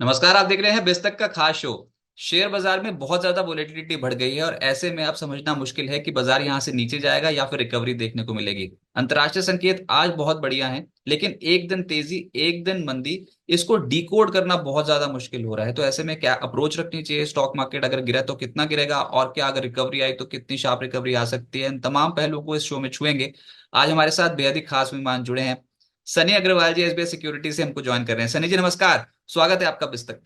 नमस्कार। आप देख रहे हैं बिस्तक का खास शो। शेयर बाजार में बहुत ज्यादा वोलेटिलिटी बढ़ गई है और ऐसे में अब समझना मुश्किल है कि बाजार यहां से नीचे जाएगा या फिर रिकवरी देखने को मिलेगी। अंतर्राष्ट्रीय संकेत आज बहुत बढ़िया हैं, लेकिन एक दिन तेजी एक दिन मंदी, इसको डिकोड करना बहुत ज्यादा मुश्किल हो रहा है। तो ऐसे में क्या अप्रोच रखनी चाहिए? स्टॉक मार्केट अगर गिरा तो कितना गिरेगा, और क्या अगर रिकवरी आई तो कितनी शार्प रिकवरी आ सकती है? इन तमाम पहलुओं को इस शो में छुएंगे। आज हमारे साथ बेहद ही खास मेहमान जुड़े हैं। सनी अग्रवाल जी एसबीआई सिक्योरिटी से हमको ज्वाइन कर रहे हैं। सनी जी नमस्कार, स्वागत है आपका बिस्तक।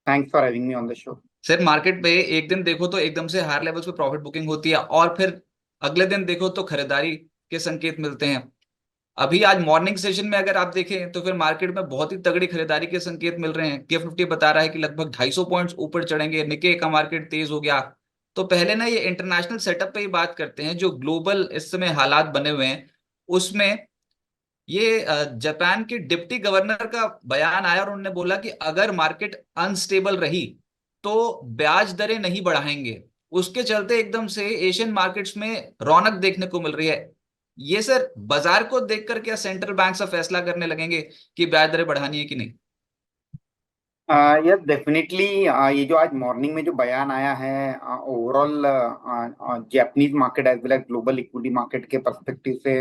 Thanks for having me on the show. Sir, market पे एक दिन देखो तो एकदम से हायर लेवल्स पे प्रॉफिट बुकिंग होती है और फिर अगले दिन देखो तो खरीदारी के संकेत मिलते हैं। अभी आज मॉर्निंग सेशन में अगर आप देखें तो फिर मार्केट में बहुत ही तगड़ी खरीदारी के संकेत मिल रहे हैं। K50 बता रहा है कि लगभग 250 पॉइंट्स ऊपर चढ़ेंगे। निके का मार्केट तेज हो गया। तो पहले ना ये इंटरनेशनल सेटअप पे ही बात करते हैं, जो ग्लोबल इस समय हालात बने हुए हैं उसमें। ये जापान के डिप्टी गवर्नर का बयान आया और उन्होंने बोला कि अगर मार्केट अनस्टेबल रही तो ब्याज दरें नहीं बढ़ाएंगे। उसके चलते एकदम से एशियन मार्केट्स में रौनक देखने को मिल रही है। ये सर, बाजार को देखकर क्या सेंट्रल बैंक से फैसला करने लगेंगे कि ब्याज दरें बढ़ानी है कि नहीं? Yes definitely. ये जो आज मॉर्निंग में जो बयान आया है overall Japanese market as well as global equity market के पर्सपेक्टिव से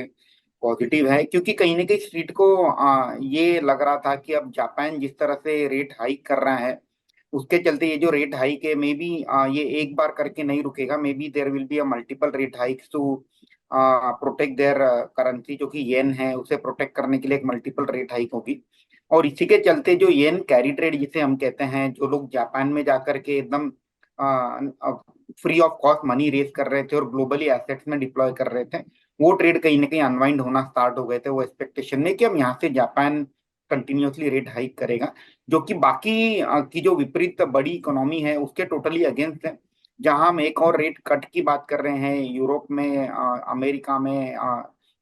पॉजिटिव है, क्योंकि कहीं ना कहीं स्ट्रीट को ये लग रहा था कि अब जापान जिस तरह से रेट हाइक कर रहा है, उसके चलते ये जो रेट हाइक है मे बी ये एक बार करके नहीं रुकेगा। May be there will be a multiple rate hikes to protect their currency, जो कि येन है उसे प्रोटेक्ट करने के लिए एक मल्टीपल रेट हाइक होगी। और इसी के चलते जो येन कैरी ट्रेड जिसे हम कहते हैं, जो लोग जापान में जाकर के एकदम free of cost money raise कर रहे थे और ग्लोबली एसेट्स में डिप्लॉय कर रहे थे, वो ट्रेड कहीं ना कहीं अनवाइंड होना स्टार्ट हो गए थे, वो एक्सपेक्टेशन में कि अब यहाँ से जापान कंटिन्यूअसली रेट हाइक करेगा, जो कि बाकी की जो विपरीत बड़ी इकोनॉमी है उसके टोटली अगेंस्ट है। जहां हम एक और रेट कट की बात कर रहे हैं यूरोप में, अमेरिका में,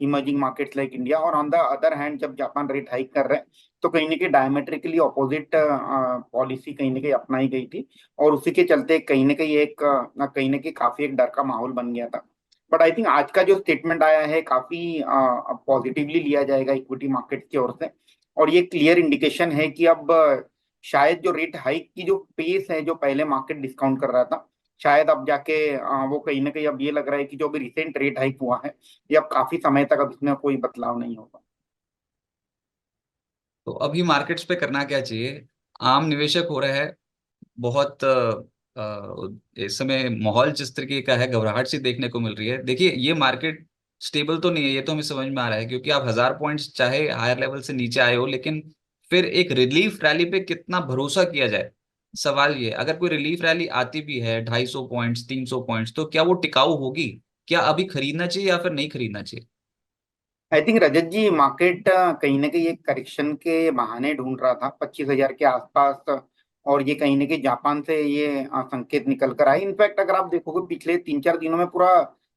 इमर्जिंग मार्केट्स लाइक इंडिया, और ऑन द अदर हैंड जब जापान रेट हाइक कर रहे हैं तो कहीं ना कहीं डायमेट्रिकली ऑपोजिट पॉलिसी कहीं ना कहीं अपनाई गई थी। और उसी के चलते कहीं ना कहीं कहीं ना कहीं काफी एक डर का माहौल बन गया था। बट आई थिंक आज का जो स्टेटमेंट आया है काफी पॉजिटिवली लिया जाएगा इक्विटी मार्केट की ओर से। और ये क्लियर इंडिकेशन है कि अब शायद जो रेट हाइक की जो पेस है, जो पहले मार्केट डिस्काउंट कर रहा था, शायद अब जाके वो कहीं ना कहीं अब ये लग रहा है कि जो भी रिसेंट रेट हाइक हुआ है, ये अब काफी समय तक अब इसमें कोई बदलाव नहीं होगा। तो अभी मार्केट्स पे करना क्या चाहिए? आम निवेशक हो रहा है बहुत इस समय माहौल जिस तरीके का है, घबराहट सी देखने को मिल रही है। देखिए, ये मार्केट स्टेबल तो नहीं है, ये तो हमें समझ में आ रहा है, क्योंकि आप 1000 पॉइंट्स चाहे हायर लेवल से नीचे आए हो, लेकिन फिर एक रिलीफ रैली पे कितना भरोसा किया जाए? सवाल ये, अगर कोई रिलीफ रैली आती भी है 250 पॉइंट्स 300 पॉइंट्स, तो क्या वो टिकाऊ होगी? क्या अभी खरीदना चाहिए या फिर नहीं खरीदना चाहिए? I think Rajat ji, market कहीं ना कहीं एक करेक्शन के बहाने ढूंढ रहा था 25,000 के आसपास। और ये कहीं ना कहीं जापान से ये संकेत निकल कर आए। इनफैक्ट अगर आप देखोगे पिछले 3-4 दिनों में पूरा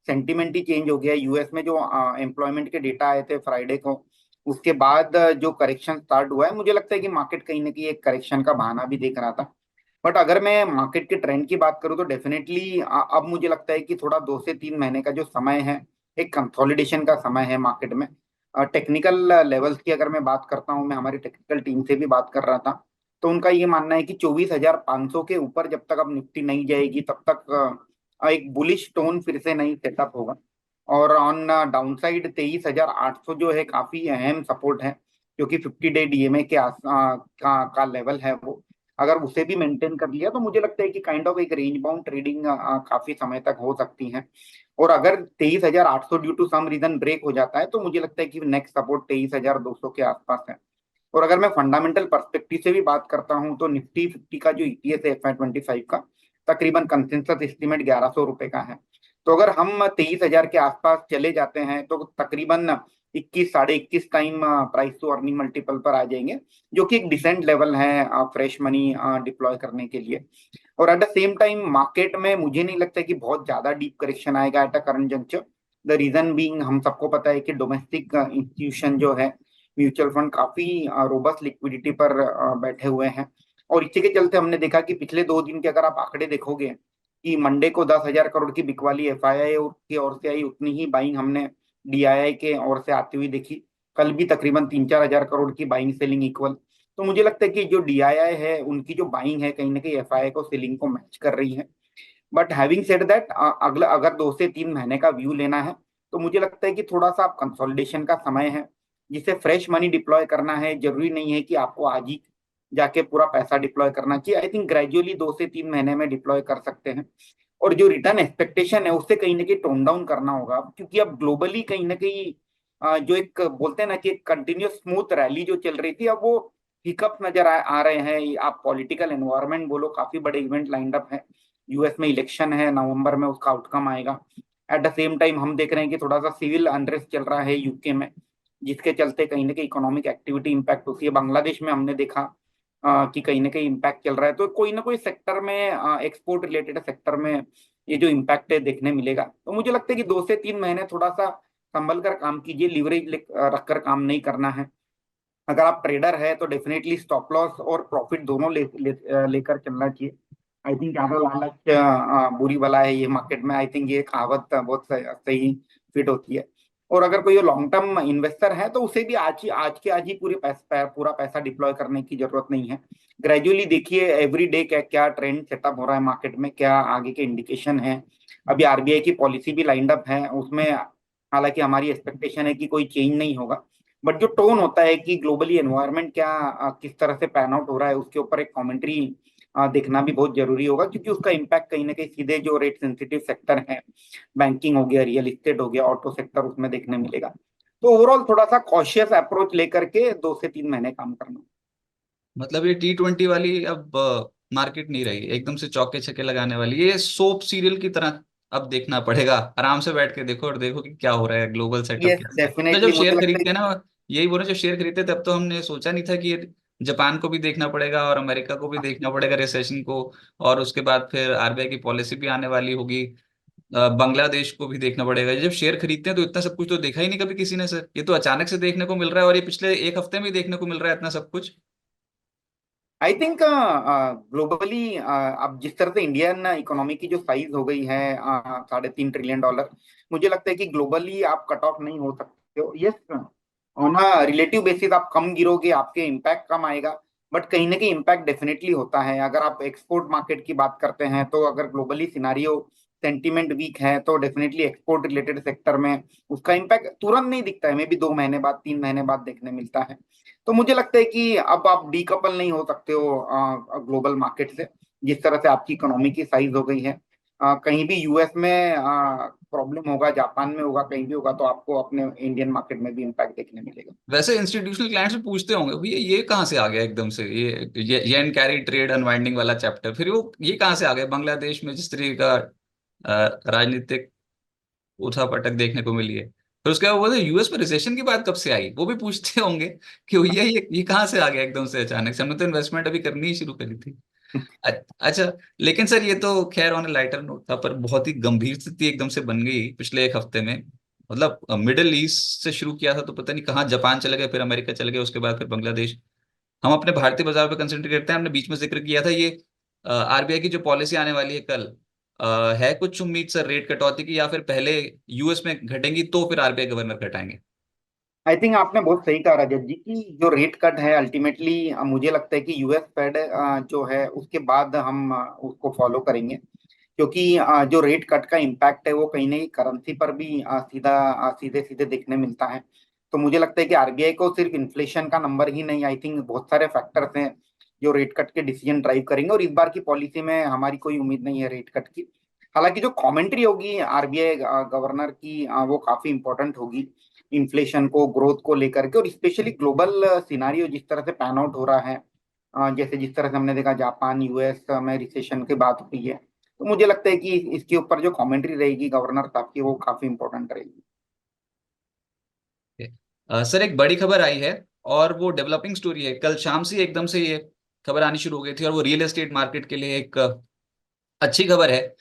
सेंटिमेंट ही चेंज हो गया। यूएस में जो एम्प्लॉयमेंट के डेटा आए थे फ्राइडे को, उसके बाद जो करेक्शन स्टार्ट हुआ है, मुझे लगता है कि मार्केट कहीं ना कहीं एक करेक्शन का बहाना भी देख रहा था। बट अगर मैं मार्केट के ट्रेंड की बात करूं तो डेफिनेटली अब मुझे लगता है कि थोड़ा 2 से 3 महीने का जो समय है, एक कंसोलिडेशन का समय है मार्केट में। टेक्निकल लेवल्स की अगर मैं बात करता हूं, मैं हमारी टेक्निकल टीम से भी बात कर रहा था, तो उनका ये मानना है कि 24,500 के ऊपर जब तक अब निफ्टी नहीं जाएगी तब तक एक बुलिश टोन फिर से नहीं सेटअप होगा। और ऑन डाउनसाइड 23,800 जो है काफी अहम सपोर्ट है, क्योंकि 50 डे डीएमए के का लेवल है वो। अगर उसे भी मेंटेन कर लिया तो मुझे लगता है कि काइंड ऑफ एक रेंज बाउंड ट्रेडिंग काफी समय तक हो सकती है। और अगर 23,800 due to some reason break हो जाता है तो मुझे लगता है कि नेक्स्ट सपोर्ट 23,200 के आसपास है। और अगर मैं फंडामेंटल पर्सपेक्टिव से भी बात करता हूं तो निफ्टी 50 का जो ईपीएस है FY25 का, तकरीबन कंसेंसस एस्टिमेट 1100 रुपए का है। तो अगर हम 23,000 के आसपास चले जाते हैं तो तकरीबन 21 साढ़े 21 time price to earning multiple पर आ जाएंगे, जो कि एक डिसेंट लेवल है फ्रेश मनी डिप्लॉय करने के लिए। और at the same time market में मुझे नहीं लगता कि बहुत ज्यादा डीप करेक्शन आएगा at a current juncture. The reason being, हम सबको पता है कि डोमेस्टिक इंस्टीट्यूशन जो है, म्यूचुअल फंड काफी रोबस्ट लिक्विडिटी पर बैठे हुए हैं। और इसी के चलते हमने देखा कि पिछले 2 दिन के अगर आप आंकड़े देखोगे कि मंडे को 10,000 करोड़ की बिकवाली एफआईआई की ओर से आई, उतनी ही बाइंग हमने डीआईआई के ओर से आती हुई देखी। कल भी तकरीबन 3-4 हजार करोड़ की बाइंग सेलिंग इक्वल। तो मुझे लगता है कि जो डीआईआई है उनकी जो बाइंग है कहीं ना कहीं एफआईआई को सेलिंग को मैच कर रही है। बट हैविंग सेड दैट, अगला अगर 2 से 3 महीने का व्यू लेना है तो मुझे लगता है कि थोड़ा सा आप कंसोलिडेशन का समय है, जिसे फ्रेश मनी डिप्लॉय करना है। जरूरी नहीं है कि आपको आज ही जाके पूरा पैसा डिप्लॉय करना चाहिए। आई थिंक ग्रेजुअली 2 से 3 महीने में डिप्लॉय कर सकते हैं। और जो रिटर्न एक्सपेक्टेशन है उससे कहीं ना कहीं टोन डाउन करना होगा, क्योंकि अब ग्लोबली कहीं ना कहीं जो एक बोलते हैं ना कि एक कंटिन्यूस स्मूथ रैली जो चल रही थी, अब वो हिकअप नजर आ रहे हैं। आप पॉलिटिकल एनवायरनमेंट बोलो, काफी बड़े इवेंट लाइंड अप है। यूएस में इलेक्शन है, नवंबर में उसका आउटकम आएगा। एट द सेम टाइम हम देख रहे हैं कि थोड़ा सा सिविल अनरेस्ट चल रहा है यूके में, जिसके चलते कहीं ना कहीं इकोनॉमिक एक्टिविटी इंपैक्ट होती है। बांग्लादेश में हमने देखा कि कहीं ना कहीं इम्पैक्ट चल रहा है। तो कोई ना कोई सेक्टर में, एक्सपोर्ट रिलेटेड सेक्टर में ये जो इम्पैक्ट है देखने मिलेगा। तो मुझे लगता है कि 2 से 3 महीने थोड़ा सा संभल कर काम कीजिए, लीवरेज रखकर काम नहीं करना है। अगर आप ट्रेडर है तो डेफिनेटली स्टॉप लॉस और प्रॉफिट दोनों लेकर चलना चाहिए। आई थिंक ज्यादा लालच बुरी बला है ये मार्केट में। आई थिंक ये कहावत बहुत सही फिट होती है। और अगर कोई लॉन्ग टर्म इन्वेस्टर है तो उसे भी आज ही पूरा पैसा डिप्लॉय करने की जरूरत नहीं है। ग्रेजुअली देखिए एवरी डे क्या क्या ट्रेंड सेटअप हो रहा है मार्केट में, क्या आगे के इंडिकेशन है। अभी आरबीआई की पॉलिसी भी लाइंड अप है, उसमें हालांकि हमारी एक्सपेक्टेशन है कि कोई चेंज नहीं होगा। बट जो टोन होता है कि ग्लोबली एनवायरनमेंट क्या किस तरह से पैन आउट हो रहा है, उसके ऊपर एक कमेंट्री देखना भी बहुत जरूरी होगा, क्योंकि उसका इम्पैक्ट कहीं ना कहीं सीधे जो रेट सेंसिटिव सेक्टर है, बैंकिंग हो गया, रियल एस्टेट हो गया, ऑटो सेक्टर, उसमें देखने मिलेगा। तो ओवरऑल थोड़ा सा कॉशियस अप्रोच लेकर के 2 से 3 महीने काम करना। मतलब ये T20 वाली अब मार्केट नहीं रही, एकदम से चौके छक्के लगाने वाली, ये सोप सीरियल की तरह अब देखना पड़ेगा। आराम से बैठ के देखो और देखो कि क्या हो रहा है, ग्लोबल सेटअप यस कैसा है। तो जब डेफिनेटली, मुझे शेयर लगता है खरीदते हैं ना, यही बोलो, जब शेयर खरीदते तब तो हमने सोचा नहीं था कि ये जापान को भी देखना पड़ेगा और अमेरिका को भी देखना पड़ेगा, रिसेशन को, और उसके बाद फिर आरबीआई की पॉलिसी भी आने वाली होगी। बांग्लादेश को भी देखना पड़ेगा। जब शेयर खरीदते हैं तो इतना सब कुछ तो देखा ही नहीं कभी किसी ने सर, ये तो अचानक से देखने को मिल रहा है, और ये पिछले एक हफ्ते में ही देखने को मिल रहा है इतना सब कुछ। आई थिंक ग्लोबली अब जिस तरह से इंडियन इकोनॉमी की जो साइज हो गई है, $3.5 ट्रिलियन, मुझे लगता है कि ग्लोबली आप कट ऑफ नहीं हो सकते हो। Yes, on a relative basis आप कम गिरोगे, आपके इम्पैक्ट कम आएगा। बट कहीं ना कहीं इम्पैक्ट डेफिनेटली होता है। अगर आप एक्सपोर्ट मार्केट की बात करते हैं तो अगर ग्लोबली सिनारियो सेंटीमेंट वीक है तो डेफिनेटली एक्सपोर्ट रिलेटेड सेक्टर में उसका इम्पैक्ट तुरंत नहीं दिखता है, मे बी 2 महीने बाद, 3 महीने बाद देखने मिलता है। तो मुझे लगता है कि अब आप डीकपल नहीं हो सकते हो ग्लोबल मार्केट से, जिस तरह से आपकी इकोनॉमी की साइज हो गई है। कहीं भी यूएस में प्रॉब्लम होगा, जापान में होगा, कहीं भी होगा, तो आपको अपने इंडियन मार्केट में भी इम्पैक्ट देखने मिलेगा। वैसे इंस्टीट्यूशनल क्लाइंट्स भी पूछते होंगे, भैया ये कहाँ से आ गया एकदम से, ये एंड कैरी ट्रेड अनवाइंडिंग वाला चैप्टर, फिर वो ये कहाँ से आ गया बांग्लादेश में, जिस तरीके का राजनीतिक उठापटक देखने को मिली है। फिर उसके बाद वो यूएस में रिसेशन की बात कब से आई, वो भी पूछते होंगे कि भैया ये कहाँ से आ गया एकदम से अचानक से, हमने तो इन्वेस्टमेंट अभी करनी ही शुरू करी थी। अच्छा, लेकिन सर ये तो खैर ऑन लाइटर नोट था, पर बहुत ही गंभीर स्थिति एकदम से बन गई पिछले एक हफ्ते में। मतलब मिडिल ईस्ट से शुरू किया था तो पता नहीं कहाँ जापान चले गए, फिर अमेरिका चले गए, उसके बाद फिर बांग्लादेश। हम अपने भारतीय बाजार पे कंसंट्रेट करते हैं, हमने बीच में जिक्र किया था ये आरबीआई की जो पॉलिसी आने वाली है कल, है कुछ उम्मीद सर रेट कटौती की, या फिर पहले यूएस में घटेंगी तो फिर आरबीआई गवर्नर घटाएंगे? आई थिंक आपने बहुत सही कहा रजत जी की जो रेट कट है अल्टीमेटली मुझे लगता है कि यूएस फेड जो है उसके बाद हम उसको फॉलो करेंगे। क्योंकि जो रेट कट का इम्पैक्ट है वो कहीं ना कहीं करेंसी पर भी सीधे सीधे देखने मिलता है। तो मुझे लगता है कि आरबीआई को सिर्फ इन्फ्लेशन का नंबर ही नहीं, आई थिंक बहुत सारे फैक्टर्स हैं जो रेट कट के डिसीजन ड्राइव करेंगे। और इस बार की पॉलिसी में हमारी कोई उम्मीद नहीं है रेट कट की। हालांकि जो कमेंट्री होगी आरबीआई गवर्नर की वो काफी इंपॉर्टेंट होगी, इन्फ्लेशन को, ग्रोथ को लेकर के, और स्पेशली ग्लोबल सिनारियो जिस तरह से पैन आउट हो रहा है। जैसे जिस तरह से हमने देखा जापान यूएस में रिसेशन की बात हुई है। तो मुझे लगता है कि इसके ऊपर जो कमेंट्री रहेगी गवर्नर साहब की वो काफी इंपॉर्टेंट रहेगी। सर एक बड़ी खबर आई है, और वो डेवलपिंग स्टोरी है, कल शाम से एकदम से ये खबर आनी शुरू हो गई थी, और वो रियल एस्टेट मार्केट के लिए एक अच्छी खबर है।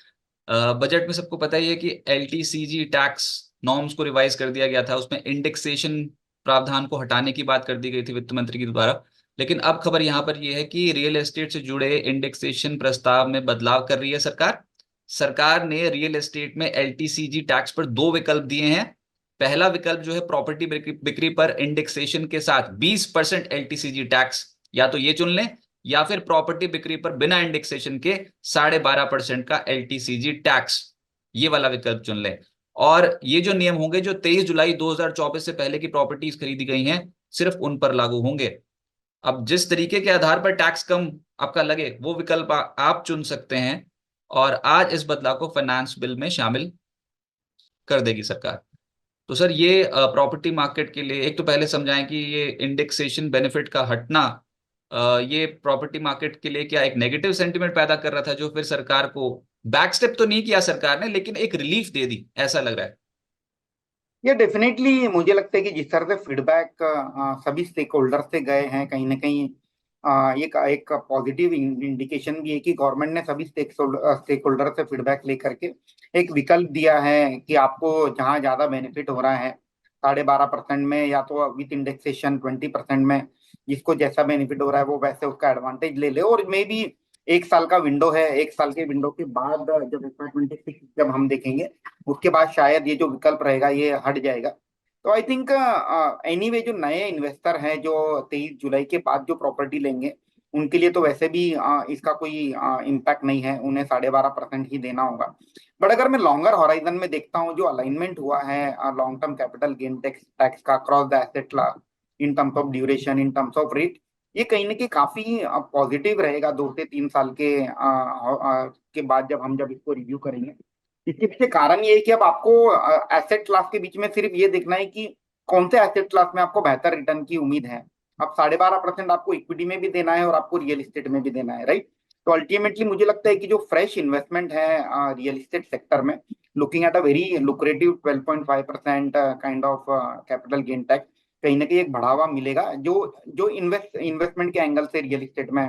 बजट में सबको पता ही है कि एलटीसीजी टैक्स नॉर्म्स को रिवाइज कर दिया गया था, उसमें इंडेक्सेशन प्रावधान को हटाने की बात कर दी गई थी वित्त मंत्री के द्वारा। लेकिन अब खबर यहाँ पर यह है कि रियल एस्टेट से जुड़े इंडेक्सेशन प्रस्ताव में बदलाव कर रही है सरकार। सरकार ने रियल एस्टेट में एलटीसीजी टैक्स पर दो विकल्प दिए हैं। पहला विकल्प जो है, प्रॉपर्टी बिक्री पर इंडेक्सेशन के साथ 20% एलटीसीजी टैक्स या तो ये चुन लें, या फिर प्रॉपर्टी बिक्री पर बिना इंडेक्सेशन के 12.5% का एलटीसीजी टैक्स, ये वाला विकल्प चुन लें। और ये जो नियम होंगे जो 23 जुलाई 2024 से पहले की प्रॉपर्टीज खरीदी गई हैं, सिर्फ उन पर लागू होंगे। अब जिस तरीके के आधार पर टैक्स कम आपका लगे वो विकल्प आप चुन सकते हैं, और आज इस बदलाव को फाइनेंस बिल में शामिल कर देगी सरकार। तो सर ये प्रॉपर्टी मार्केट के लिए एक तो पहले समझाएं कि ये इंडेक्सेशन बेनिफिट का हटना ये प्रॉपर्टी मार्केट के लिए क्या एक नेगेटिव सेंटिमेंट पैदा कर रहा था, जो फिर सरकार को बैक स्टेप तो नहीं किया सरकार ने, लेकिन एक रिलीफ दे दी, ऐसा लग रहा है। ये डेफिनेटली मुझे लगता है कि जिस तरह से फीडबैक सभी स्टेक होल्डर से गए हैं, कहीं ना कहीं ये एक पॉजिटिव इंडिकेशन भी है कि गवर्नमेंट ने सभी स्टेक होल्डर से फीडबैक लेकर के एक विकल्प दिया है कि आपको जहां ज्यादा बेनिफिट हो रहा है 12.5% में, या तो विथ इंडेक्सेशन 20% में, जिसको जैसा बेनिफिट हो रहा है वो वैसे उसका एडवांटेज ले ले। और मे बी 1 साल का विंडो है, 1 साल के विंडो के बाद जब FY26 जब हम देखेंगे उसके बाद शायद ये जो विकल्प रहेगा ये हट जाएगा। तो आई थिंक एनीवे जो नए इन्वेस्टर हैं जो 23 जुलाई के बाद जो प्रॉपर्टी लेंगे उनके लिए तो वैसे भी इसका कोई इम्पैक्ट नहीं है, उन्हें 12.5% ही देना होगा। बट अगर मैं लॉन्गर हॉराइजन में देखता हूँ जो अलाइनमेंट हुआ है long term capital gain tax tax का across the asset class, in terms of duration, in terms of rate, ये कहीं ना कहीं काफी पॉजिटिव रहेगा 2 से 3 साल के बाद जब इसको रिव्यू करेंगे। इसके पीछे कारण ये है कि अब आपको एसेट क्लास के बीच में सिर्फ ये देखना है कि कौन से एसेट क्लास में आपको बेहतर रिटर्न की उम्मीद है। अब 12.5% आपको इक्विटी में भी देना है और आपको रियल एस्टेट में भी देना है, राइट। तो अल्टीमेटली मुझे लगता है कि जो फ्रेश इन्वेस्टमेंट है रियल एस्टेट सेक्टर में, looking at a very lucrative 12.5% kind of capital gain tax, कहीं ना कहीं एक बढ़ावा मिलेगा जो जो इन्वेस्टमेंट के एंगल से रियल एस्टेट में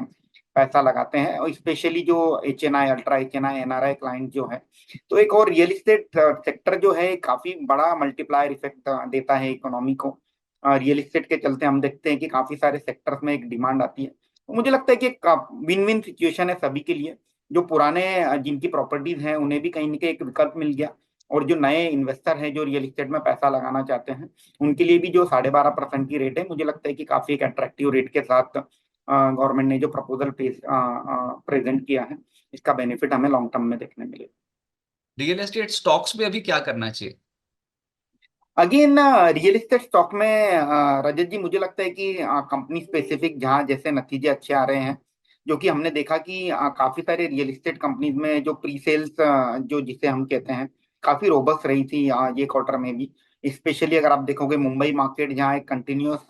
पैसा लगाते हैं, और स्पेशली जो HNI, ultra HNI, NRI client जो है। तो एक और रियल एस्टेट सेक्टर जो है काफी बड़ा मल्टीप्लायर इफेक्ट देता है इकोनॉमी को। रियल एस्टेट के चलते हम देखते हैं कि काफी सारे सेक्टर्स में एक डिमांड आती है। तो मुझे लगता है कि एक विन विन सिचुएशन है सभी के लिए। जो पुराने जिनकी प्रॉपर्टीज हैं उन्हें भी कहीं ना कहीं एक विकल्प मिल गया, और जो नए इन्वेस्टर हैं जो रियल एस्टेट में पैसा लगाना चाहते हैं उनके लिए भी जो 12.5% की रेट है, मुझे लगता है कि काफी एक अट्रैक्टिव रेट के साथ गवर्नमेंट ने जो प्रपोजल प्रेजेंट किया है, इसका बेनिफिट हमें लॉन्ग टर्म में देखने मिलेगा। रियल एस्टेट स्टॉक्स में अभी क्या करना चाहिए? अगेन रियल एस्टेट स्टॉक में रजत जी मुझे लगता है कि कंपनी स्पेसिफिक जहाँ जैसे नतीजे अच्छे आ रहे हैं, जो कि हमने देखा कि काफी सारे रियल एस्टेट कंपनीज में जो प्री सेल्स जो जिसे हम कहते हैं काफी रोबस्ट रही थी ये क्वार्टर में भी। स्पेशली अगर आप देखोगे मुंबई मार्केट जहाँ एक कंटिन्यूस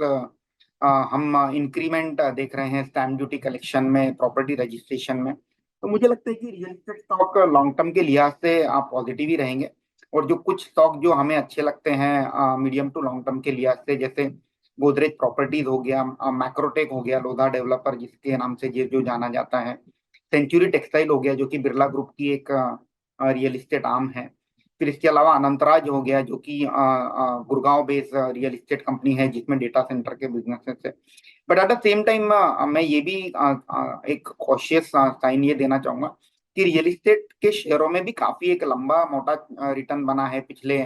हम इंक्रीमेंट देख रहे हैं स्टैम्प ड्यूटी कलेक्शन में, प्रॉपर्टी रजिस्ट्रेशन में। तो मुझे लगता है कि real estate stock long term के लिहाज से पॉजिटिव ही रहेंगे। और जो कुछ स्टॉक जो हमें अच्छे लगते हैं मीडियम टू लॉन्ग टर्म के लिहाज से, जैसे गोदरेज प्रॉपर्टीज हो गया, मैक्रोटेक हो गया, लोधा डेवलपर जिसके नाम से ये जो जाना जाता है, सेंचुरी टेक्सटाइल हो गया जो कि बिरला ग्रुप की एक रियल एस्टेट आर्म है। फिर इसके अलावा अनंतराज हो गया जो कि Gurgaon based real estate company है जिसमें डेटा सेंटर के बिजनेसेस है। But at the same time मैं ये भी एक कॉशियस साइन ये देना चाहूंगा कि रियल एस्टेट के शेयरों में भी काफी एक लंबा मोटा रिटर्न बना है पिछले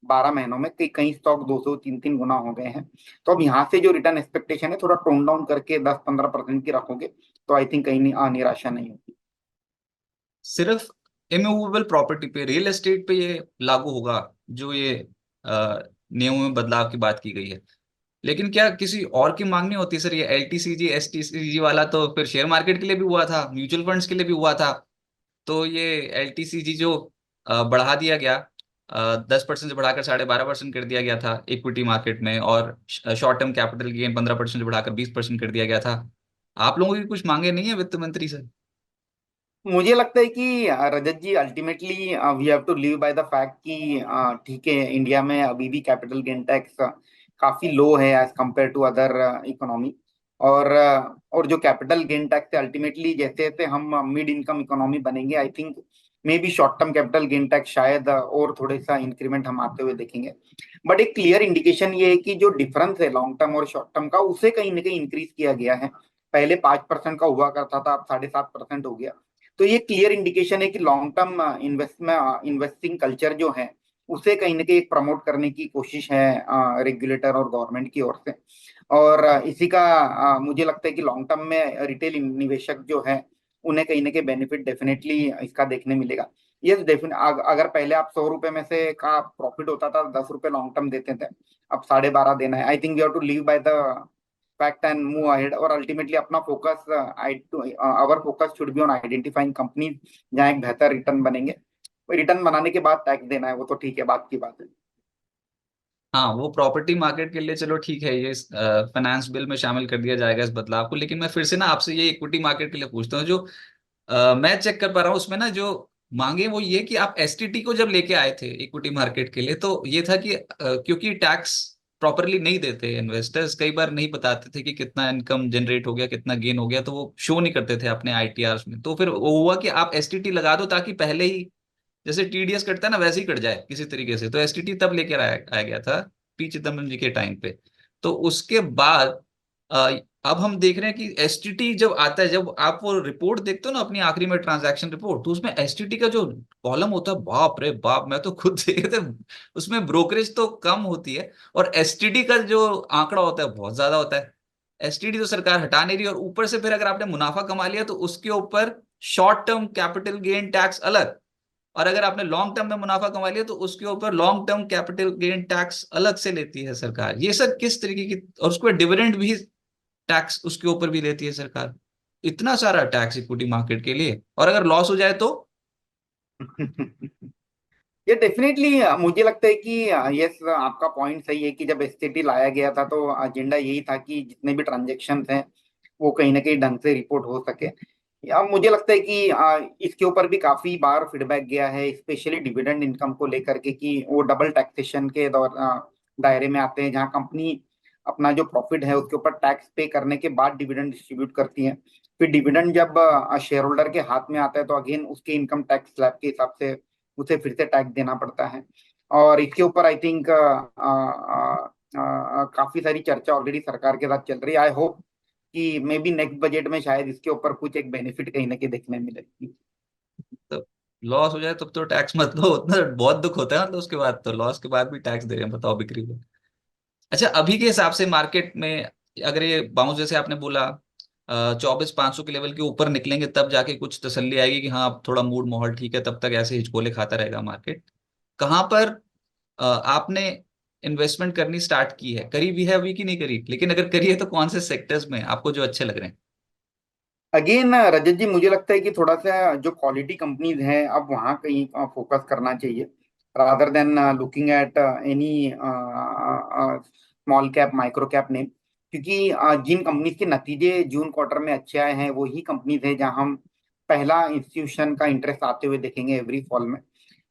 12 महीनों में, कई कई स्टॉक 200-300 गुना हो गए हैं। तो अब यहाँ से जो रिटर्न एक्सपेक्टेशन है थोड़ा टोन डाउन करके 10-15% की रखोगे तो आई थिंक कहीं निराशा नहीं होगी। सिर्फ इमूवेबल प्रॉपर्टी पे, रियल एस्टेट पे ये लागू होगा जो ये नियमों में बदलाव की बात की गई है, लेकिन क्या किसी और की मांग नहीं होती सर? ये LTCG STCG वाला तो फिर शेयर मार्केट के लिए भी हुआ था, म्यूचुअल फंड्स के लिए भी हुआ था। तो ये LTCG जो बढ़ा दिया गया, 10% से बढ़ाकर 12.5% कर दिया गया था इक्विटी मार्केट में, और शॉर्ट टर्म कैपिटल गेन 15% से बढ़ाकर 20% कर दिया गया था। आप लोगों की कुछ मांगे नहीं है वित्त मंत्री से? मुझे लगता है कि Rajat ji ultimately we have to live by the fact कि ठीक है इंडिया में अभी भी कैपिटल गेन टैक्स काफी लो है as compare to other economy. और जो कैपिटल गेन टैक्स है अल्टीमेटली जैसे जैसे हम मिड इनकम इकोनॉमी बनेंगे, I think may be short term capital gain tax शायद और थोड़े सा इंक्रीमेंट हम आते हुए देखेंगे। बट एक क्लियर इंडिकेशन ये है कि जो डिफरेंस है लॉन्ग टर्म और शॉर्ट टर्म का उसे कहीं ना कहीं इंक्रीज किया गया है। पहले 5% का हुआ करता था, अब 7.5% हो गया। तो ये क्लियर इंडिकेशन है कि लॉन्ग टर्म इन्वेस्टिंग कल्चर जो है उसे कहीं ना कहीं एक प्रमोट करने की कोशिश है रेगुलेटर और गवर्नमेंट की ओर से। और इसी का मुझे लगता है कि लॉन्ग टर्म में रिटेल निवेशक जो है उन्हें कहीं ना कहीं बेनिफिट डेफिनेटली इसका देखने मिलेगा। ये डेफिनेट, अगर पहले आप 100 रुपए में से का प्रॉफिट होता था, 10 रुपए लॉन्ग टर्म देते थे, अब 12.5 देना है। I think we have to leave by the fact and move ahead. और अल्टीमेटली अपना focus, our focus should be on identifying companies जहाँ एक बेहतर रिटर्न बनेंगे। रिटर्न बनाने के बाद टैक्स देना है, वो तो ठीक है, बात की बात है। हाँ, वो प्रॉपर्टी मार्केट के लिए चलो ठीक है, ये फाइनेंस बिल में शामिल कर दिया जाएगा इस बदलाव को। लेकिन मैं फिर से ना आपसे ये इक्विटी मार्केट के लिए पूछता हूँ, जो मैं चेक कर पा रहा हूँ उसमें ना जो मांगे वो ये कि आप एसटीटी को जब लेके आए थे इक्विटी मार्केट के लिए, तो ये था कि क्योंकि टैक्स प्रॉपरली नहीं देते इन्वेस्टर्स, कई बार नहीं बताते थे कि कितना इनकम जनरेट हो गया, कितना गेन हो गया, तो वो शो नहीं करते थे अपने आईटीआर में। तो फिर वो हुआ कि आप एसटीटी लगा दो ताकि पहले ही जैसे टीडीएस कटता है ना वैसे ही कट जाए किसी तरीके से। तो एसटीटी तब लेकर आया गया था पी चिदम्बरम जी के टाइम पे। तो उसके बाद अ, अब हम देख रहे हैं कि एसटीटी जब आता है, जब आप वो रिपोर्ट देखते हो ना अपनी आखिरी में ट्रांजैक्शन रिपोर्ट, तो उसमें एसटीटी का जो कॉलम होता है, बाप रे बाप, मैं तो खुद देखे थे, उसमें ब्रोकरेज तो कम होती है और एसटीटी का जो आंकड़ा होता है बहुत ज्यादा होता है। एसटीडी तो सरकार हटा नहीं रही, और ऊपर से फिर अगर आपने मुनाफा कमा लिया तो उसके ऊपर short term capital gain tax अलग, और अगर आपने लॉन्ग टर्म में मुनाफा कमा लिया तो उसके ऊपर long term capital gain tax अलग से लेती है सरकार। ये सब किस तरीके की, और उसके बाद डिविडेंड भी टैक्स उसके ऊपर भी लेती है सरकार। इतना सारा टैक्स इक्विटी मार्केट के लिए, और अगर लॉस हो जाए तो। ये डेफिनेटली मुझे लगता है कि यस, आपका पॉइंट सही है कि जब एसटीटी लाया गया था तो एजेंडा यही था कि जितने भी ट्रांजेक्शन हैं वो कहीं ना कहीं ढंग से रिपोर्ट हो सके। अब मुझे लगता है कि इसके ऊपर भी काफी बार फीडबैक गया है, स्पेशली डिविडेंड इनकम को लेकर के, कि वो डबल टैक्सेशन के दायरे में आते हैं, जहाँ कंपनी अपना जो प्रॉफिट है उसके ऊपर टैक्स पे करने के बाद डिविडेंड डिस्ट्रीब्यूट करती है। फिर डिविडेंड जब शेयर होल्डर के हाथ में आता है तो अगेन उसके इनकम टैक्स स्लैब के हिसाब से उसे फिर से टैक्स देना पड़ता है। और इसके ऊपर आई थिंक काफी सारी चर्चा ऑलरेडी सरकार के साथ चल रही है। आई होप कि मे बी नेक्स्ट बजट में शायद इसके ऊपर कुछ एक बेनिफिट कहीं ना कहीं देखने मिलेगी। तो लॉस हो जाए तब तो टैक्स मत लो, उतना बहुत दुख होता है, मतलब उसके बाद तो लॉस के बाद भी टैक्स दे रहे हैं, बताओ बिक्री पे। अच्छा, अभी के हिसाब से मार्केट में अगर ये बाउंस जैसे आपने बोला 24,500 के लेवल के ऊपर निकलेंगे तब जाके कुछ तसल्ली आएगी कि हाँ अब थोड़ा मूड माहौल ठीक है, तब तक ऐसे हिचकोले खाता रहेगा मार्केट। कहाँ पर आपने इन्वेस्टमेंट करनी स्टार्ट की है, करी भी है अभी कि नहीं करी, लेकिन अगर करी है तो कौन से सेक्टर्स में आपको जो अच्छे लग रहे हैं? अगेन रजत जी, मुझे लगता है कि थोड़ा सा जो क्वालिटी कंपनीज हैं अब वहाँ कहीं फोकस करना चाहिए, rather than looking at any small cap micro cap name. क्योंकि जिन कंपनीज के नतीजे जून क्वार्टर में अच्छे आए हैं वही कंपनीज है जहाँ हम पहला इंस्टीट्यूशन का इंटरेस्ट आते हुए देखेंगे एवरी फॉल में।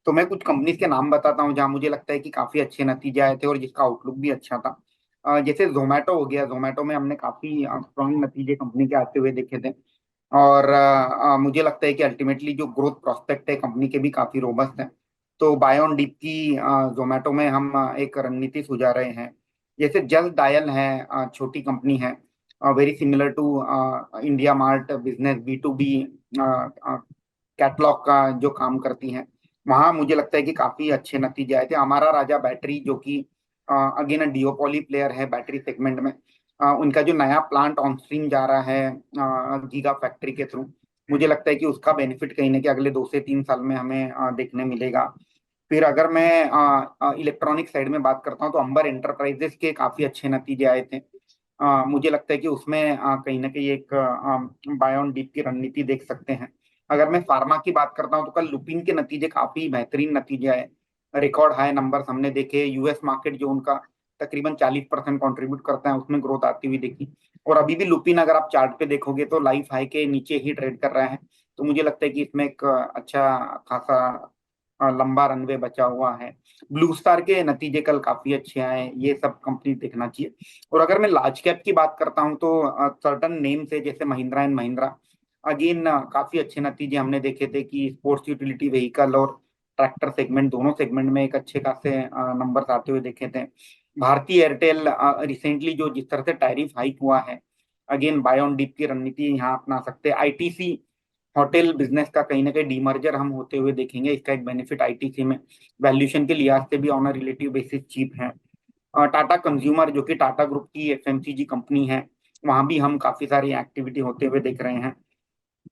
तो मैं कुछ कंपनीज के नाम बताता हूँ जहाँ मुझे लगता है कि काफी अच्छे नतीजे आए थे और जिसका आउटलुक भी अच्छा था। जैसे जोमेटो हो गया, जोमेटो में हमने काफी स्ट्रॉन्ग नतीजे कंपनी के आते हुए देखे थे। और मुझे लगता है कि अल्टीमेटली जो ग्रोथ प्रोस्पेक्ट है कंपनी के भी काफी रोबस्ट है। तो बाय ऑन डिप की जोमेटो में हम एक रणनीति सुझा रहे हैं। जैसे जस्ट डायल है, छोटी कंपनी है, very similar to India Mart business, B to B catalogue का जो काम करती हैं। वहाँ मुझे लगता है कि काफी अच्छे नतीजे आए थे। हमारा राजा बैटरी जो कि अगेन डिओपोली प्लेयर है बैटरी सेगमेंट में, उनका जो नया प्लांट ऑन स्ट्रीम जा रहा है गीगा फैक्ट्री के थ्रू, मुझे लगता है कि उसका बेनिफिट कहीं ना कहीं अगले 2 से 3 साल में हमें देखने मिलेगा। फिर अगर मैं इलेक्ट्रॉनिक साइड में बात करता हूँ तो अंबर एंटरप्राइजेस के काफी अच्छे नतीजे आए थे। मुझे लगता है कि उसमें कहीं ना कहीं एक बाय ऑन डीप की रणनीति देख सकते हैं। अगर मैं फार्मा की बात करता हूँ तो कल लुपिन के नतीजे काफी बेहतरीन नतीजे आए, रिकॉर्ड हाई नंबर्स हमने देखे। यूएस मार्केट जो उनका तकरीबन 40% कंट्रीब्यूट करता है उसमें ग्रोथ आती हुई देखी। और अभी भी लुपिन अगर आप चार्ट पे देखोगे तो लाइफ हाई के नीचे ही ट्रेड कर रहा है। तो मुझे लगता है कि इसमें एक अच्छा खासा लंबा रनवे बचा हुआ है। ब्लू स्टार के नतीजे कल काफी अच्छे आए, ये सब कंपनी देखना चाहिए। और अगर मैं लार्ज कैप की बात करता हूँ तो सर्टन नेम से जैसे महिंद्रा एंड महिंद्रा, अगेन काफी अच्छे नतीजे हमने देखे थे कि स्पोर्ट्स यूटिलिटी व्हीकल और ट्रैक्टर सेगमेंट, दोनों सेगमेंट में एक अच्छे खासे नंबर आते हुए देखे थे। भारतीय एयरटेल रिसेंटली जो जिस तरह से टैरिफ हाइक हुआ है, अगेन बाय ऑन डिप की रणनीति यहाँ अपना सकते हैं। आईटीसी होटल बिजनेस का कहीं ना कहीं डीमर्जर हम होते हुए देखेंगे, इसका एक बेनिफिट आईटीसी में वैल्यूएशन के लिहाज से भी on a relative basis cheap है। टाटा कंज्यूमर जो कि टाटा ग्रुप की एफएमसीजी कंपनी है, वहां भी हम काफी सारी एक्टिविटी होते हुए देख रहे हैं।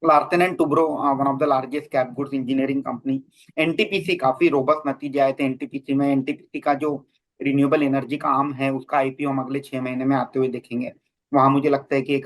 Larsen and Toubro, one of the largest cap goods engineering company. NTPC काफी रोबस्ट नतीजे आए थे एनटीपीसी में। एनटीपीसी का जो रिन्यूएबल एनर्जी का आर्म है उसका आईपीओ हम अगले 6 महीने में आते हुए देखेंगे। वहां मुझे लगता है कि एक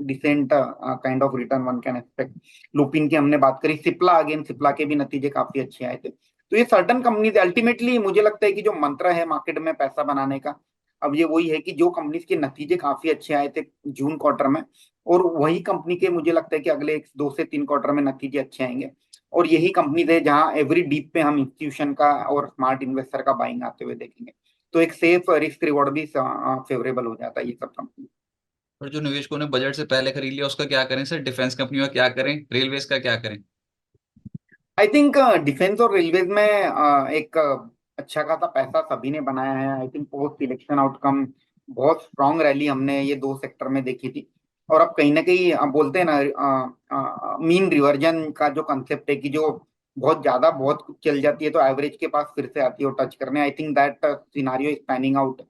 decent kind of return one can expect. Lupin की हमने बात करी, सिप्ला, अगेन सिप्ला के भी नतीजे काफी अच्छे आए थे। तो ये सर्टन कंपनीज अल्टीमेटली मुझे लगता है कि जो मंत्र है मार्केट में पैसा बनाने का, अब ये वही है कि जो कंपनीज के नतीजे काफी अच्छे आए थे जून क्वार्टर में, और वही कंपनी के मुझे लगता है कि अगले 2 से 3 क्वार्टर में नतीजे अच्छे आएंगे। और यही कंपनीज है जहां एवरी डीप पे हम इंस्टीट्यूशन का और स्मार्ट इन्वेस्टर का बाइंग आते हुए देखेंगे। तो एक सेफ रिस्क रिवॉर्ड भी फेवरेबल हो जाता है ये सब कंपनी। और जो निवेशकों ने बजट से पहले खरीद लिया उसका क्या करें सर? डिफेंस कंपनी का क्या करें? रेलवेज का क्या करें? आई थिंक डिफेंस और रेलवेज में एक अच्छा खासा पैसा सभी ने बनाया है। I think post election outcome बहुत स्ट्रांग रैली हमने ये दो सेक्टर में देखी थी। और अब कहीं ना कहीं बोलते हैं ना मीन रिवर्जन का जो कंसेप्ट है कि जो बहुत ज्यादा बहुत कुछ चल जाती है तो एवरेज के पास फिर से आती है और टच करने। I think that scenario is panning out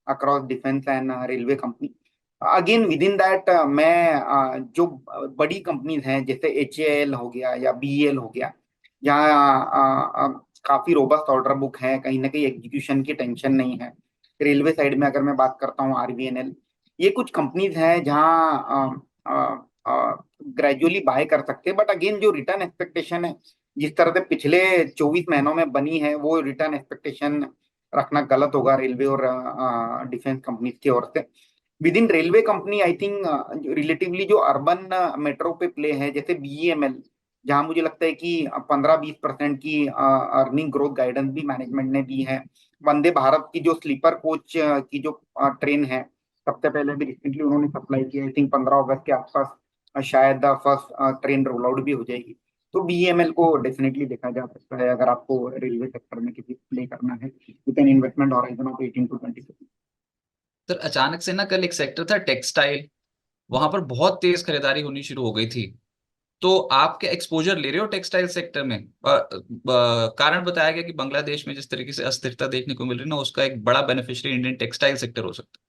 across defence and railway company. Again within that मैं जो बड़ी कंपनीज हैं जैसे एच हो गया या बी हो गया, यहाँ काफी रोबस्ट ऑर्डर बुक है, कहीं ना कहीं एग्जीक्यूशन की टेंशन नहीं है। रेलवे साइड में अगर मैं बात करता हूँ आरबीएनएल, ये कुछ कंपनीज हैं जहाँ ग्रेजुअली बाय कर सकते हैं। बट अगेन जो रिटर्न एक्सपेक्टेशन है जिस तरह से पिछले 24 महीनों में बनी है, वो रिटर्न एक्सपेक्टेशन रखना गलत होगा रेलवे और डिफेंस कंपनीज की ओर से। With in railway company I think relatively जो अर्बन मेट्रो पे प्ले है जैसे बीईएमएल, जहां मुझे लगता है कि 15-20% की अर्निंग ग्रोथ गाइडेंस भी मैनेजमेंट ने दी है। वंदे भारत की जो स्लीपर कोच की जो ट्रेन है, सबसे पहले भी रिसेंटली उन्होंने सप्लाई की, आई थिंक 15 अगस्त के आसपास शायद फर्स्ट ट्रेन रोल आउट भी हो जाएगी। तो बीईएमएल को डेफिनेटली देखा जा सकता है अगर आपको रेलवे सेक्टर में किसी प्ले करना है with an investment horizon of 18 to 20। Sir अचानक से ना कल एक सेक्टर था टेक्सटाइल, वहां पर बहुत तेज खरीदारी होनी शुरू हो गई थी। तो आप क्या एक्सपोजर ले रहे हो टेक्सटाइल सेक्टर में? कारण बताया गया कि बांग्लादेश में जिस तरीके से अस्थिरता देखने को मिल रही है ना, उसका एक बड़ा बेनिफिशियरी इंडियन टेक्सटाइल सेक्टर हो सकता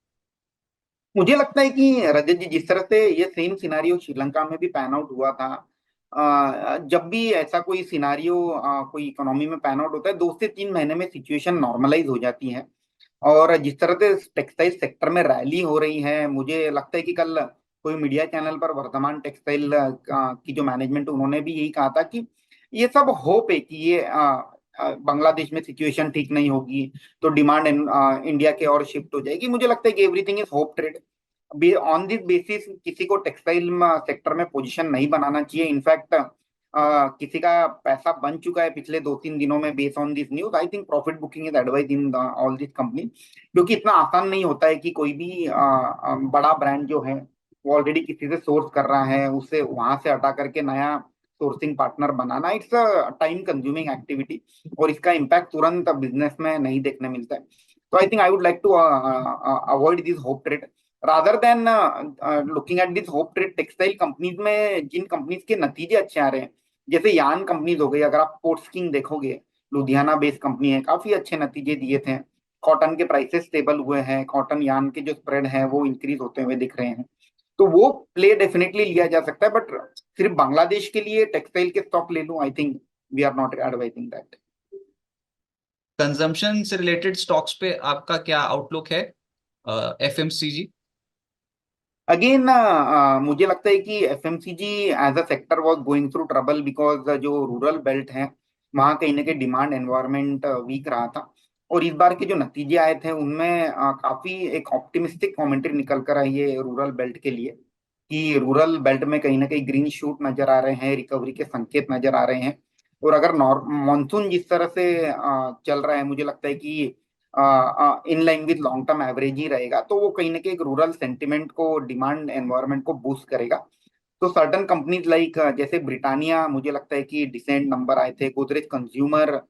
मुझे लगता है कि रजत जी जिस तरह से ये सेम सिनारियो श्रीलंका में भी पैन आउट हुआ था, जब भी ऐसा कोई सिनारियो कोई इकोनॉमी में पैन आउट होता है 2 से 3 महीने में सिचुएशन नॉर्मलाइज हो जाती है। और जिस तरह से टेक्सटाइल सेक्टर में रैली हो रही है, मुझे लगता है कि कल कोई मीडिया चैनल पर वर्धमान टेक्सटाइल की जो मैनेजमेंट उन्होंने भी यही कहा था कि ये सब होप है कि ये बांग्लादेश में सिचुएशन ठीक नहीं होगी तो डिमांड इंडिया के और शिफ्ट हो जाएगी। मुझे लगता है कि everything is hope trade. On this basis किसी को टेक्सटाइल सेक्टर में पोजीशन नहीं बनाना चाहिए। इनफैक्ट किसी का पैसा बन चुका है पिछले 2-3 दिनों में based on this news. I think profit booking is advise in all this company, क्योंकि इतना आसान नहीं होता है कि कोई भी बड़ा ब्रांड जो है वो ऑलरेडी किसी से सोर्स कर रहा है उसे वहां से हटा करके नया sourcing partner banana. It's a time consuming activity और इसका इम्पैक्ट तुरंत बिजनेस में नहीं देखने मिलता है। तो I think I would like to avoid this hope trade rather than looking at this hope trade. Textile companies में जिन कंपनीज के नतीजे अच्छे आ रहे हैं जैसे यान कंपनीज हो गई, अगर आप पोर्ट्स किंग देखोगे, लुधियाना बेस्ड कंपनी है, काफी अच्छे नतीजे दिए थे। कॉटन के प्राइसेस स्टेबल हुए हैं, कॉटन यान के जो स्प्रेड है वो इंक्रीज होते हुए दिख रहे हैं। तो वो प्ले डेफिनेटली लिया जा सकता है। बट सिर्फ बांग्लादेश के लिए टेक्सटाइल के स्टॉक ले लूं, I think we are not advising that. है। कंजम्पशन से रिलेटेड स्टॉक्स पे आपका क्या आउटलुक है? एफएमसीजी। अगेन मुझे लगता है कि FMCG as a sector was going through trouble because जो रूरल बेल्ट है वहाँ कहीं ना कहीं डिमांड एनवायरनमेंट वीक रहा था। और इस बार के जो नतीजे आए थे उनमें काफी एक ऑप्टिमिस्टिक कमेंट्री निकल कर आई है रूरल बेल्ट के लिए, कि रूरल बेल्ट में कहीं ना कहीं ग्रीन शूट नजर आ रहे हैं, रिकवरी के संकेत नजर आ रहे हैं। और अगर मॉनसून जिस तरह से चल रहा है, मुझे लगता है कि in line with long term average ही रहेगा, तो वो कहीं ना कहीं एक रूरल सेंटिमेंट को, डिमांड एनवायरनमेंट को बूस्ट करेगा। तो सर्टन कंपनीज लाइक जैसे ब्रिटानिया, मुझे लगता है कि डिसेंट नंबर आए थे। गोदरेज कंज्यूमर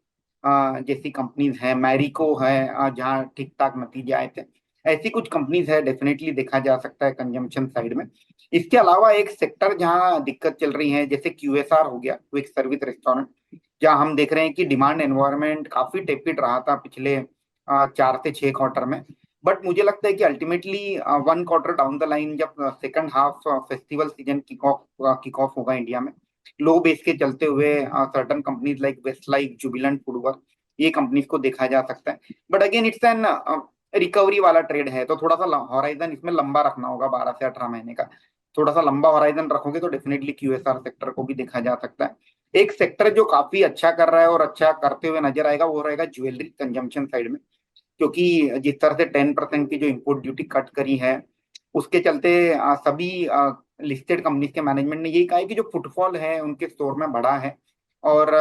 जैसी कंपनीज हैं, मैरिको है जहाँ ठीक ठाक नतीजे आए थे। ऐसी कुछ कंपनीज है डेफिनेटली देखा जा सकता है कंजम्पशन साइड में। इसके अलावा एक सेक्टर जहां दिक्कत चल रही है जैसे क्यूएसआर हो गया, क्विक सर्विस रेस्टोरेंट, जहां हम देख रहे हैं कि डिमांड एनवायरनमेंट काफी टेपिड रहा था पिछले 4 से 6 क्वार्टर में। बट मुझे लगता है कि ultimately 1 quarter down the line जब second half festival season kick off होगा इंडिया में, लो बेस के चलते हुए certain companies like Westlife Jubilant Foodworks, ये कंपनीज को देखा जा सकता है। But again it's an recovery वाला ट्रेड है, तो थोड़ा सा हॉराइजन इसमें लंबा रखना होगा, 12 से 18 महीने का। थोड़ा सा लंबा हॉराइजन रखोगे तो डेफिनेटली क्यूएसआर सेक्टर को भी देखा जा सकता है। एक सेक्टर जो काफी अच्छा कर रहा है और अच्छा करते हुए नजर आएगा वो रहेगा ज्वेलरी कंजम्पशन साइड में, क्योंकि जिस तरह से 10% की जो इम्पोर्ट ड्यूटी कट करी है उसके चलते सभी लिस्टेड कंपनीज के मैनेजमेंट ने यही कहा है कि जो फुटफॉल है उनके स्टोर में बढ़ा है। और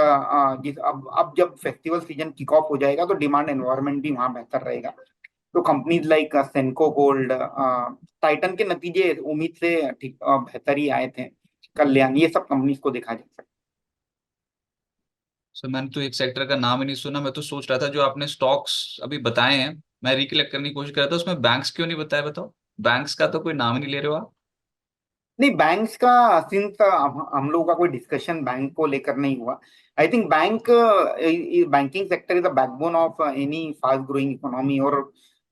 जिस अब जब फेस्टिवल सीजन किक ऑफ हो जाएगा तो डिमांड एनवायरनमेंट भी वहां बेहतर रहेगा। तो companies like Senco gold, Titan के नतीजे उम्मीद से ठीक बेहतर ही आए थे, कल्याण, ये सब कंपनीज को देखा जा सकता सर मैंने तो एक सेक्टर का नाम ही नहीं सुना। मैं तो सोच रहा था जो आपने स्टॉक्स अभी बताए हैं, मैं रिकलेक्ट करने की कोशिश कर रहा था, उसमें बैंक्स क्यों नहीं बताया, बताओ। बैंक्स का तो कोई नाम ही नहीं ले रहे हो आप। है। नहीं, बैंक्स का सिंस हम लोगों का कोई डिस्कशन बैंक को लेकर नहीं हुआ। I think banking sector is the backbone of any fast growing economy. और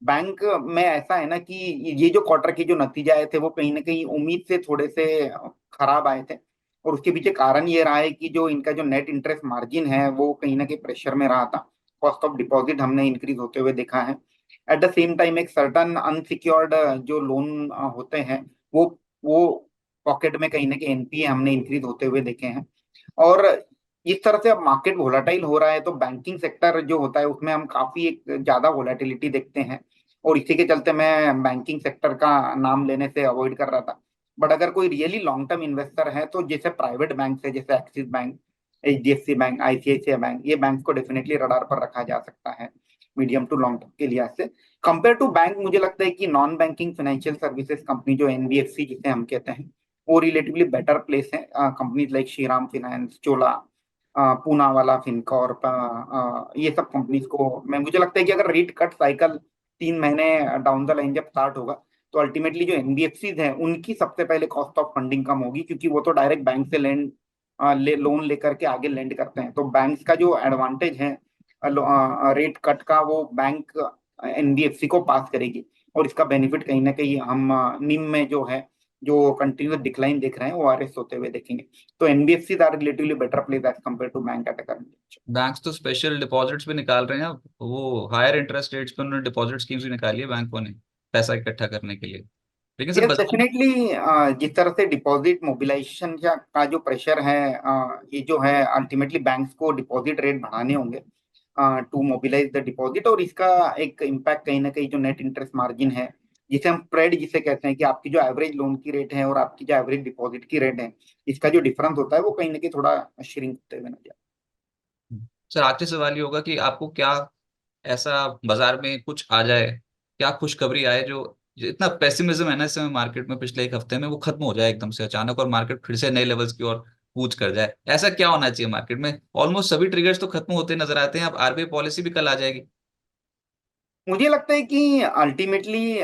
बैंक में ऐसा है ना कि ये जो क्वार्टर के जो नतीजे आए थे वो कहीं ना कहीं उम्मीद से थोड़े से खराब आए थे। और उसके पीछे कारण ये रहा है कि जो इनका जो नेट इंटरेस्ट मार्जिन है वो कहीं ना कहीं प्रेशर में रहा था। कॉस्ट ऑफ डिपॉजिट हमने इंक्रीज होते हुए देखा है। एट द सेम टाइम एक सर्टन अनसिक्योर्ड जो लोन होते हैं वो वो पॉकेट में कहीं ना कहीं एनपीए हमने इंक्रीज होते हुए देखे हैं। और इस तरह से अब मार्केट वोलाटाइल हो रहा है तो बैंकिंग सेक्टर जो होता है उसमें हम काफी एक ज्यादा वोलाटिलिटी देखते हैं। और इसी के चलते मैं बैंकिंग सेक्टर का नाम लेने से अवॉइड कर रहा था। बट अगर कोई रियली लॉन्ग टर्म इन्वेस्टर है तो जैसे प्राइवेट बैंक है, जैसे axis bank, HDFC bank, ICICI bank, ये बैंक को डेफिनेटली रडार पर रखा जा सकता है मीडियम टू लॉन्ग टर्म के लिहाज से। कंपेयर टू बैंक मुझे लगता है कि non banking financial services company जो एनबीएफसी जिसे हम कहते हैं वो रिलेटिवली बेटर प्लेस है। कंपनीज लाइक श्रीराम फाइनेंस, चोला, पूना वाला फिनकॉर्प, ये सब कंपनीज को मैं मुझे लगता है कि अगर रेट कट साइकिल 3 महीने डाउन द लाइन जब स्टार्ट होगा तो अल्टीमेटली जो एनबीएफसी हैं उनकी सबसे पहले कॉस्ट ऑफ फंडिंग कम होगी, क्योंकि वो तो डायरेक्ट बैंक से लोन लेकर के आगे लेंड करते हैं। तो बैंक्स का जो एडवांटेज है रेट कट का वो बैंक एनबीएफसी को पास करेगी। और इसका बेनिफिट कहीं ना कहीं हम निम में जो है जो कंटिन्यूस डिक्लाइन देख रहे हैं वो आरएस होते हुए देखेंगे। तो NBFC are relatively better place as compare to bank at current. Banks तो स्पेशल डिपॉजिट्स भी निकाल रहे हैं अब, वो हायर इंटरेस्ट रेट्स पे उन्होंने डिपॉजिट स्कीम्स भी निकाली है बैंकों ने, पैसा इकट्ठा करने के लिए। लेकिन सर यस बाजार। डेफिनेटली, जिस तरह से डिपॉजिट मोबिलाइजेशन का जो प्रेशर है, ये जो है अल्टीमेटली बैंक्स को डिपॉजिट रेट बढ़ाने होंगे टू मोबिलाइज द डिपॉजिट। और इसका एक इम्पैक्ट कहीं ना कहीं जो नेट इंटरेस्ट मार्जिन है, जिसे हम स्प्रेड जिसे कहते हैं, कि आपकी जो एवरेज लोन की रेट है और आपकी जो एवरेज डिपॉजिट की रेट है, इसका जो डिफरेंस होता है वो कहीं ना कहीं थोड़ा श्रिंक होते हुए नजर। सर आखिरी सवाल ये होगा कि आपको क्या ऐसा बाजार में कुछ आ जाए, क्या खुशखबरी आए जो जो इतना पेसिमिज्म है ना इस समय मार्केट में पिछले एक हफ्ते में, वो खत्म हो जाए एकदम से अचानक और मार्केट फिर से नए लेवल्स की ओर कूच कर जाए। ऐसा क्या होना चाहिए मार्केट में? ऑलमोस्ट सभी ट्रिगर्स तो खत्म होते नजर आते हैं, अब आरबीआई पॉलिसी भी कल आ जाएगी। मुझे लगता है कि अल्टीमेटली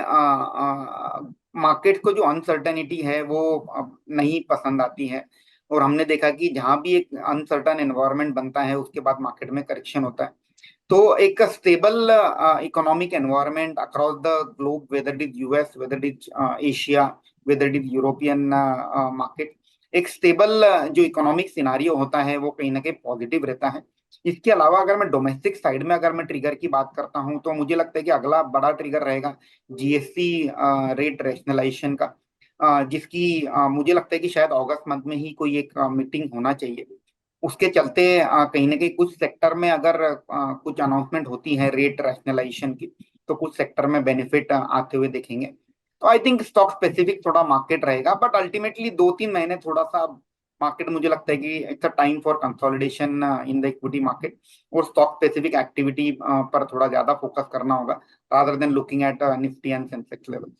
मार्केट को जो अनसर्टेनिटी है वो अब नहीं पसंद आती है। और हमने देखा कि जहां भी एक अनसर्टन एनवायरनमेंट बनता है उसके बाद मार्केट में करेक्शन होता है। तो एक stable economic environment across the globe, whether it is US, whether it is Asia, whether it is European market, एक स्टेबल जो इकोनॉमिक सिनारियो होता है वो कहीं ना कहीं पॉजिटिव रहता है। इसके अलावा अगर मैं डोमेस्टिक साइड में अगर मैं ट्रिगर की बात करता हूं तो मुझे लगता है कि अगला बड़ा ट्रिगर रहेगा जीएसटी रेट रैशनलाइजेशन का, जिसकी मुझे लगता है कि शायद अगस्त मंथ में ही कोई एक मीटिंग होना चाहिए। उसके चलते कहीं ना कहीं कुछ सेक्टर में अगर कुछ अनाउंसमेंट होती है रेट रैशनलाइजेशन की तो कुछ सेक्टर में बेनिफिट आते हुए देखेंगे। तो आई थिंक स्टॉक स्पेसिफिक थोड़ा मार्केट रहेगा, बट अल्टीमेटली 2-3 महीने थोड़ा सा मार्केट मुझे लगता है कि it's a time for consolidation in the equity market. और स्टॉक स्पेसिफिक एक्टिविटी पर थोड़ा ज्यादा फोकस करना होगा rather than looking eight Nifty and Sensex level.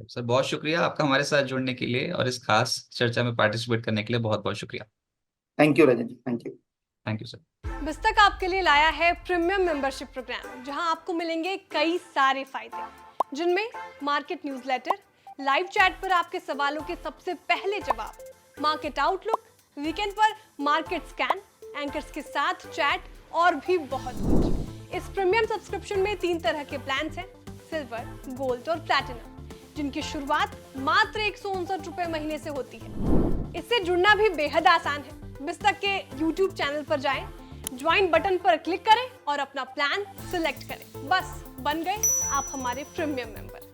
Sir बहुत शुक्रिया आपका हमारे साथ जुड़ने के लिए और इस खास चर्चा में पार्टिसिपेट करने के लिए, बहुत बहुत शुक्रिया। Thank you Rajat ji, thank you. Thank you sir. बिस्तक आपके लिए लाया है प्रीमियम मेंबरशिप प्रोग्राम, जहां आपको मिलेंगे कई सारे फायदे। जिनमें मार्केट न्यूज़लेटर, लाइव चैट पर आपके सवालों के सबसे पहले जवाब, मार्केट आउटलुक, वीकेंड पर मार्केट स्कैन, एंकर्स के साथ चैट और भी बहुत कुछ। इस प्रीमियम सब्सक्रिप्शन में 3 तरह के प्लान्स हैं, सिल्वर, गोल्ड और प्लैटिनम, जिनकी शुरुआत मात्र 159 रुपए महीने से होती है। इससे जुड़ना भी बेहद आसान है। बिस्तक के YouTube चैनल पर जाएं, ज्वाइन बटन पर क्लिक करें और अपना प्लान सिलेक्ट करें। बस बन गए आप हमारे प्रीमियम मेंबर।